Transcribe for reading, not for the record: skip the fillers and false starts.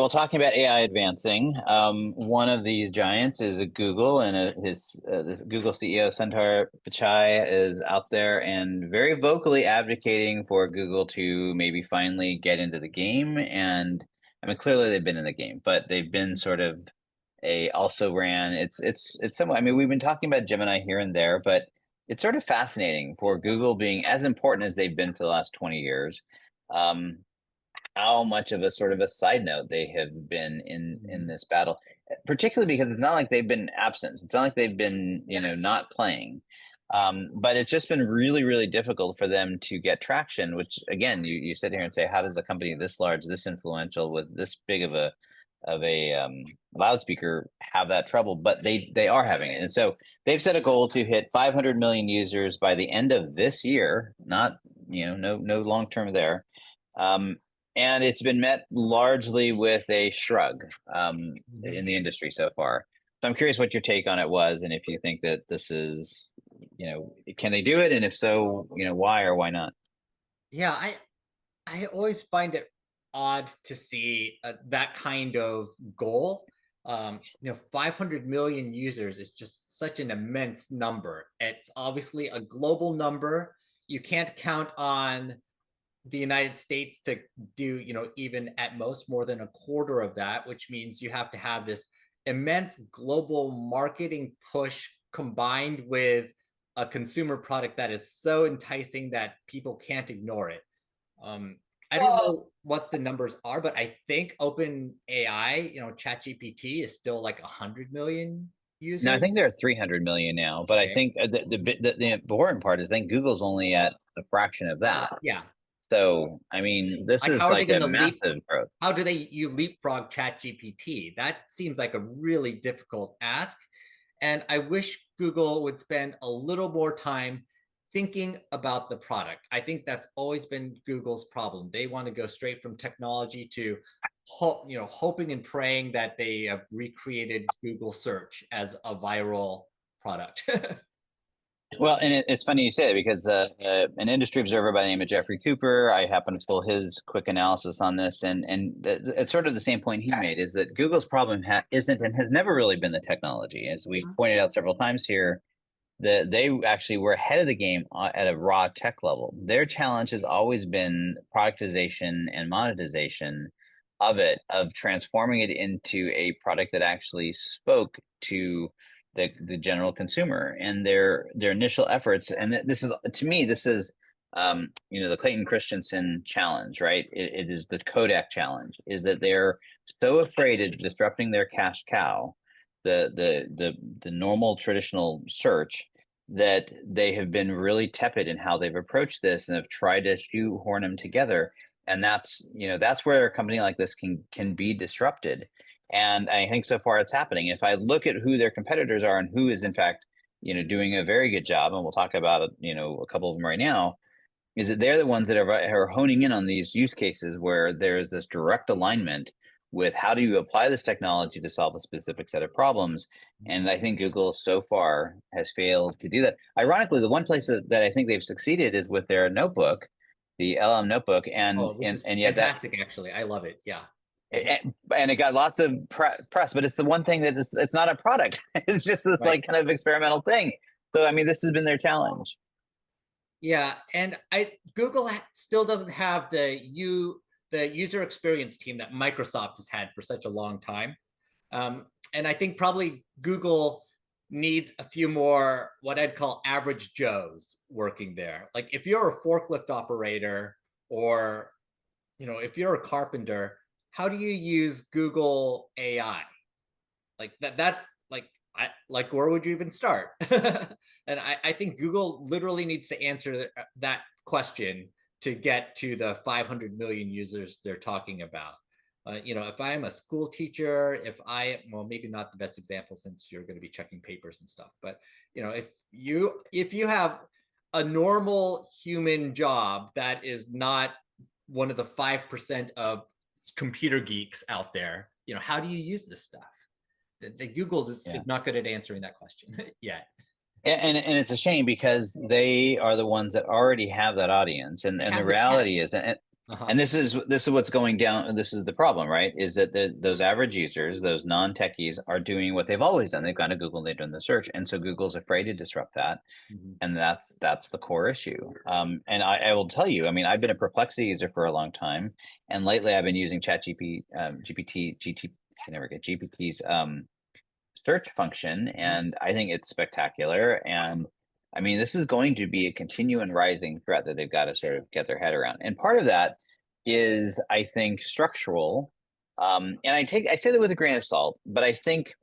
well, talking about AI advancing, one of these giants is Google, and the Google CEO Sundar Pichai is out there and very vocally advocating for Google to maybe finally get into the game. And I mean, clearly they've been in the game, but they've been sort of a also ran. It's somewhat. I mean, we've been talking about Gemini here and there, but it's sort of fascinating for Google being as important as they've been for the last 20 years. Um, how much of a sort of a side note they have been in this battle, particularly because it's not like they've been absent. It's not like they've been not playing, but it's just been really really difficult for them to get traction. Which again, you sit here and say, how does a company this large, this influential, with this big of a loudspeaker have that trouble? But they are having it, and so they've set a goal to hit 500 million users by the end of this year. Not no long term there. Um, and it's been met largely with a shrug in the industry so far. So I'm curious what your take on it was, and if you think that this is, can they do it, and if so, why or why not? Yeah, I always find it odd to see that kind of goal. 500 million users is just such an immense number. It's obviously a global number. You can't count on the United States to do, even at most more than a quarter of that, which means you have to have this immense global marketing push combined with a consumer product that is so enticing that people can't ignore it. Um, I don't know what the numbers are, but I think Open AI, ChatGPT is still like 100 million No, I users. think they're 300 million now, but I Okay. think the important part is I think Google's only at a fraction of that. Yeah. So, I mean, this Like, is how are they like going a to massive growth. how do you leapfrog ChatGPT? That seems like a really difficult ask. And I wish Google would spend a little more time thinking about the product. I think that's always been Google's problem. They want to go straight from technology to hoping and praying that they have recreated Google search as a viral product. Well, and it's funny you say that because an industry observer by the name of Jeffrey Cooper, I happen to pull his quick analysis on this, and it's sort of the same point he made is that Google's problem isn't and has never really been the technology, as we pointed out several times here. That they actually were ahead of the game at a raw tech level. Their challenge has always been productization and monetization of transforming it into a product that actually spoke to the general consumer. And their initial efforts, and this is, to me, this is the Clayton Christensen challenge, right? It is the Kodak challenge, is that they're so afraid of disrupting their cash cow, the normal traditional search, that they have been really tepid in how they've approached this and have tried to shoehorn them together. And that's where a company like this can be disrupted. And I think so far it's happening. If I look at who their competitors are and who is in fact doing a very good job, and we'll talk about it, a couple of them right now, is that they're the ones that are honing in on these use cases where there's this direct alignment with how do you apply this technology to solve a specific set of problems. And I think Google so far has failed to do that. Ironically, the one place that I think they've succeeded is with their notebook, the LM notebook, and Oh, which and is and yet that fantastic, actually. I love it. Yeah. and it got lots of press, but it's the one thing that it's not a product. It's just this Right. like kind of experimental thing. So I mean, this has been their challenge. Yeah, and I Google still doesn't have the user experience team that Microsoft has had for such a long time. And I think probably Google needs a few more what I'd call average Joes working there. Like if you're a forklift operator or if you're a carpenter, how do you use Google AI? Like that's like where would you even start? And I think Google literally needs to answer that question to get to the 500 million users they're talking about. If I am a school teacher, well, maybe not the best example since you're going to be checking papers and stuff, but if you have a normal human job that is not one of the 5% of computer geeks out there, how do you use this stuff? The Google's Yeah. is not good at answering that question yet. And it's a shame because they are the ones that already have that audience, and They the have the tech. reality is, Uh-huh. And this is what's going down. This is the problem, right? Is that those average users, those non-techies, are doing what they've always done. They've gone to Google, they've done the search, and so Google's afraid to disrupt that, Mhm. and that's the core issue. And I will tell you, I mean, I've been a Perplexity user for a long time, and lately I've been using I never get GPT's search function, Mhm. and I think it's spectacular. And I mean, this is going to be a continuing rising threat that they've got to sort of get their head around. And part of that is, I think, structural. And I say that with a grain of salt, but I think